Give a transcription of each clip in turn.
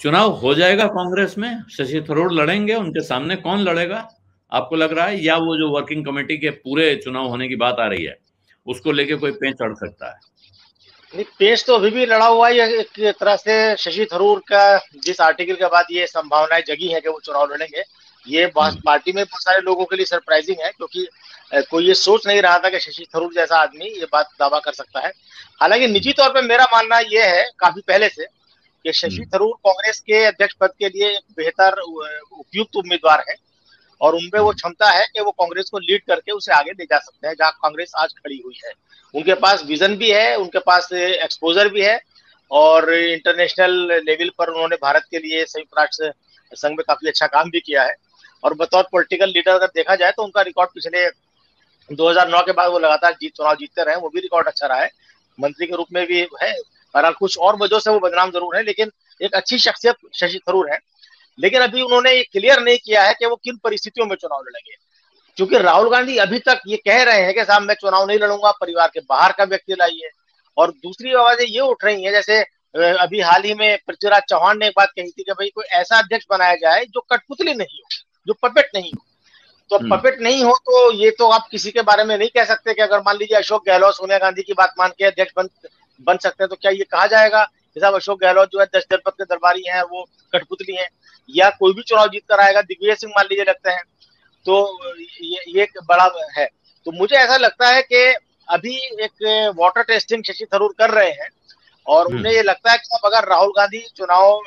चुनाव हो जाएगा कांग्रेस में, शशि थरूर लड़ेंगे, उनके सामने कौन लड़ेगा आपको लग रहा है? या वो जो वर्किंग कमेटी के पूरे चुनाव होने की बात आ रही है उसको लेके कोई पेंच अड़ सकता है? नहीं, पेच तो अभी भी लड़ा हुआ है। एक तरह से शशि थरूर का जिस आर्टिकल के बाद ये संभावनाएं जगी है कि वो चुनाव लड़ेंगे, ये पार्टी में बहुत सारे लोगों के लिए सरप्राइजिंग है, क्योंकि कोई ये सोच नहीं रहा था कि शशि थरूर जैसा आदमी ये बात दावा कर सकता है। हालांकि निजी तौर पर मेरा मानना ये है काफी पहले से कि शशि थरूर कांग्रेस के अध्यक्ष पद के लिए एक बेहतर उपयुक्त उम्मीदवार है, और उनमें वो क्षमता है कि वो कांग्रेस को लीड करके उसे आगे ले जा सकते हैं जहां कांग्रेस आज खड़ी हुई है। उनके पास विजन भी है, उनके पास एक्सपोजर भी है, और इंटरनेशनल लेवल पर उन्होंने भारत के लिए संयुक्त राष्ट्र संघ में काफी अच्छा काम भी किया है। और बतौर पॉलिटिकल लीडर अगर देखा जाए तो उनका रिकॉर्ड पिछले 2009 के बाद वो लगातार चुनाव जीतते रहे, वो भी रिकॉर्ड अच्छा रहा है। मंत्री के रूप में भी है, बहरहाल कुछ और वजह से वो बदनाम जरूर है, लेकिन एक अच्छी शख्सियत शशि थरूर है। लेकिन अभी उन्होंने ये क्लियर नहीं किया है कि वो किन परिस्थितियों में चुनाव लड़ेंगे, क्योंकि राहुल गांधी अभी तक ये कह रहे हैं कि साहब मैं चुनाव नहीं लड़ूंगा, परिवार के बाहर का व्यक्ति लाइए। और दूसरी आवाजें ये उठ रही हैं, जैसे अभी हाल ही में पृथ्वीराज चौहान ने एक बात कही थी कि भाई कोई ऐसा अध्यक्ष बनाया जाए जो कठपुतली नहीं हो, जो पपेट नहीं हो। तो पपेट नहीं हो तो ये तो आप किसी के बारे में नहीं कह सकते कि अगर मान लीजिए अशोक गहलोत सोनिया गांधी की बात मान के अध्यक्ष बन सकते हैं, तो क्या ये कहा जाएगा कि साहब अशोक गहलोत जो है 10 जनपद के दरबारी हैं, वो कठपुतली हैं? या कोई भी चुनाव जीत कर आएगा, दिग्विजय सिंह मान लीजिए लगते हैं, तो ये एक बड़ा है। तो मुझे ऐसा लगता है कि अभी एक वाटर टेस्टिंग शशि थरूर कर रहे हैं, और उन्हें ये लगता है कि अब अगर राहुल गांधी चुनाव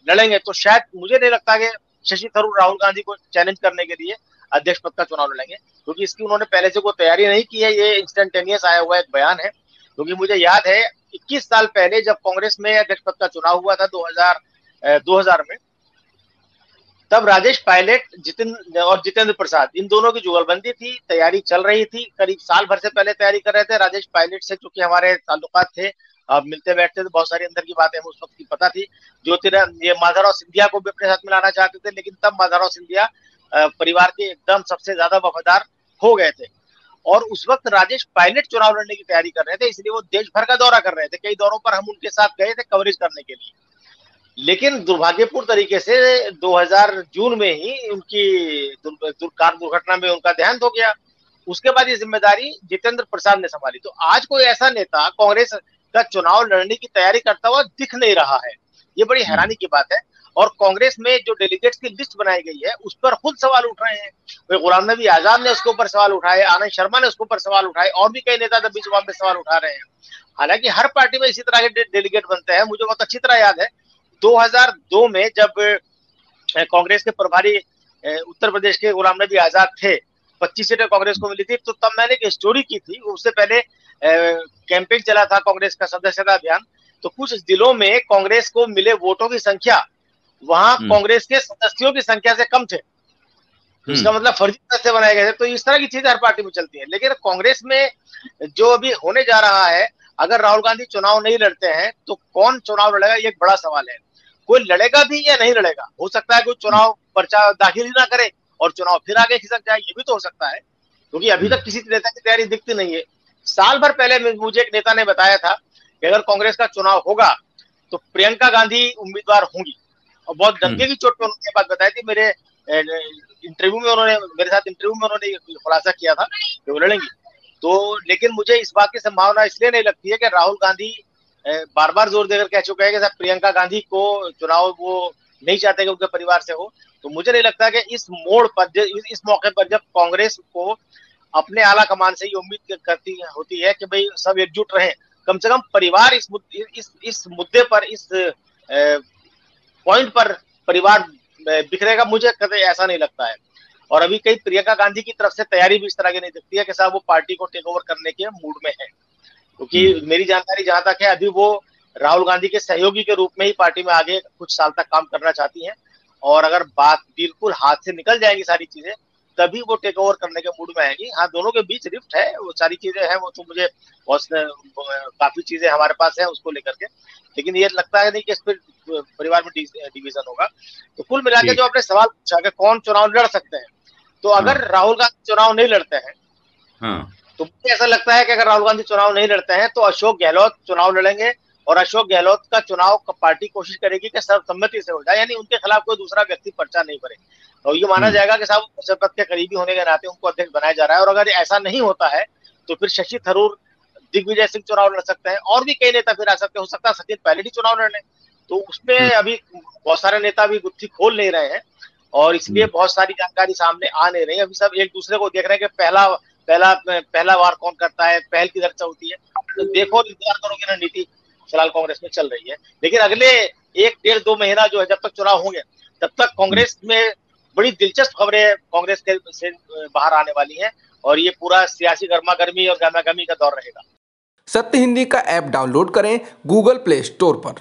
लड़ेंगे तो शायद, मुझे नहीं लगता कि शशि थरूर राहुल गांधी को चैलेंज करने के लिए अध्यक्ष पद का चुनाव लड़ेंगे, क्योंकि इसकी उन्होंने पहले से कोई तैयारी नहीं की है। ये इंस्टेंटेनियस आया हुआ एक बयान है, क्योंकि मुझे याद है 21 साल पहले जब कांग्रेस में अध्यक्ष पद का चुनाव हुआ था 2000 में, तब राजेश पायलट और जितेंद्र प्रसाद, इन दोनों की जुगलबंदी थी, तैयारी चल रही थी। करीब साल भर से पहले तैयारी कर रहे थे। राजेश पायलट से चूंकि हमारे ताल्लुकात थे, मिलते बैठते थे, बहुत सारी अंदर की बातें उस वक्त की पता थी। ये माधवराव सिंधिया को भी अपने साथ मिलाना चाहते थे, लेकिन तब माधवराव सिंधिया परिवार के एकदम सबसे ज्यादा वफादार हो गए थे, और उस वक्त राजेश पायलट चुनाव लड़ने की तैयारी कर रहे थे, इसलिए वो देश भर का दौरा कर रहे थे। कई दौरों पर हम उनके साथ गए थे कवरेज करने के लिए। लेकिन दुर्भाग्यपूर्ण तरीके से 2000 जून में ही उनकी कार दुर्घटना में उनका देहांत हो गया। उसके बाद ये जिम्मेदारी जितेंद्र प्रसाद ने संभाली। तो आज कोई ऐसा नेता कांग्रेस का चुनाव लड़ने की तैयारी करता हुआ दिख नहीं रहा है, ये बड़ी हैरानी की बात है। और कांग्रेस में जो डेलीगेट्स की लिस्ट बनाई गई है उस पर खुद सवाल उठ रहे हैं। गुलाम नबी आजाद ने उसके ऊपर सवाल उठाए, आनंद शर्मा ने उसके ऊपर सवाल उठाए, और भी कई नेता दबी जवाब में सवाल उठा रहे हैं। हालांकि हर पार्टी में इसी तरह के डेलीगेट बनते हैं। मुझे बहुत अच्छी तरह याद है 2002 में जब कांग्रेस के प्रभारी उत्तर प्रदेश के गुलाम नबी आजाद थे, 25 सीटें कांग्रेस को मिली थी, तो तब मैंने एक स्टोरी की थी। उससे पहले कैंपेन चला था कांग्रेस का सदस्यता अभियान, तो कुछ जिलों में कांग्रेस को मिले वोटों की संख्या वहां कांग्रेस के सदस्यों की संख्या से कम थे। तो इसका मतलब फर्जी सदस्य बनाए गए थे। तो इस तरह की चीजें हर पार्टी में चलती है। लेकिन कांग्रेस में जो अभी होने जा रहा है, अगर राहुल गांधी चुनाव नहीं लड़ते हैं तो कौन चुनाव लड़ेगा, ये एक बड़ा सवाल है। कोई लड़ेगा भी या नहीं लड़ेगा, हो सकता है कोई चुनाव पर्चा दाखिल ही ना करे और चुनाव फिर आगे खिसक जाए, ये भी तो हो सकता है, क्योंकि अभी तक किसी नेता की तैयारी दिखती नहीं है। साल भर पहले मुझे एक नेता ने बताया था कि अगर कांग्रेस का चुनाव होगा तो प्रियंका गांधी उम्मीदवार होंगी, और बहुत डंके की चोट पे उन्होंने बात बताई थी। मेरे इंटरव्यू में उन्होंने मेरे साथ इंटरव्यू में उन्होंने खुलासा किया था कि वो लड़ेंगी। तो लेकिन मुझे इस बात की संभावना इसलिए नहीं लगती है कि राहुल गांधी बार बार जोर देकर कह चुके हैं कि साहब प्रियंका गांधी को चुनाव वो नहीं चाहते कि उनके परिवार से हो। तो मुझे नहीं लगता कि इस मोड़ पर, इस मौके पर जब कांग्रेस को अपने आला कमान से ये उम्मीद करती होती है कि भाई सब एकजुट रहे, कम से कम परिवार इस मुद्दे पर, इस पॉइंट पर परिवार बिखरेगा, मुझे कभी ऐसा नहीं लगता है। और अभी कई प्रियंका गांधी की तरफ से तैयारी भी इस तरह की नहीं दिखती है कि साहब वो पार्टी को टेक ओवर करने के मूड में है, क्योंकि मेरी जानकारी जहां तक है अभी वो राहुल गांधी के सहयोगी के रूप में ही पार्टी में आगे कुछ साल तक काम करना चाहती हैं। और अगर बात बिल्कुल हाथ से निकल जाएगी सारी चीजें, तभी वो टेक ओवर करने के मूड में आएगी। हाँ, दोनों के बीच रिफ्ट है, वो सारी चीजें हैं, वो तो मुझे काफी चीजें हमारे पास है उसको लेकर के, लेकिन ये लगता है नहीं कि इस पर परिवार में डिवीजन होगा। तो कुल मिला के जो आपने सवाल पूछा कि कौन चुनाव लड़ सकते हैं, तो अगर राहुल गांधी चुनाव नहीं लड़ते हैं, तो मुझे ऐसा लगता है कि अगर राहुल गांधी चुनाव नहीं लड़ते हैं तो अशोक गहलोत चुनाव लड़ेंगे, और अशोक गहलोत का चुनाव पार्टी कोशिश करेगी कि सर्वसम्मति से हो जाए, यानी उनके खिलाफ कोई दूसरा व्यक्ति पर्चा नहीं भरे। और ये माना जाएगा कि साहब मुखर्जी पद के करीबी होने के नाते उनको अध्यक्ष बनाया जा रहा है। और अगर ऐसा नहीं होता है तो फिर शशि थरूर, दिग्विजय सिंह चुनाव लड़ सकते हैं, और भी कई नेता फिर आ सकते हैं। हो सकता है सचिन पायलट ही चुनाव लड़ लें। तो उसमें अभी बहुत सारे नेता भी गुत्थी खोल नहीं रहे हैं, और इसलिए बहुत सारी जानकारी सामने आ नहीं रही। अभी सब एक दूसरे को देख रहे हैं कि पहला वार कौन करता है, पहल किधर से होती है। तो देखो, इंतजार करो कि रणनीति फिलहाल कांग्रेस में चल रही है। लेकिन अगले 1-1.5-2 महीना जो है, जब तक चुनाव होंगे तब तक कांग्रेस में बड़ी दिलचस्प खबरें कांग्रेस के से बाहर आने वाली हैं, और ये पूरा सियासी गर्मा गर्मी और गहमा गहमी का दौर रहेगा। सत्य हिंदी का ऐप डाउनलोड करें गूगल प्ले स्टोर पर।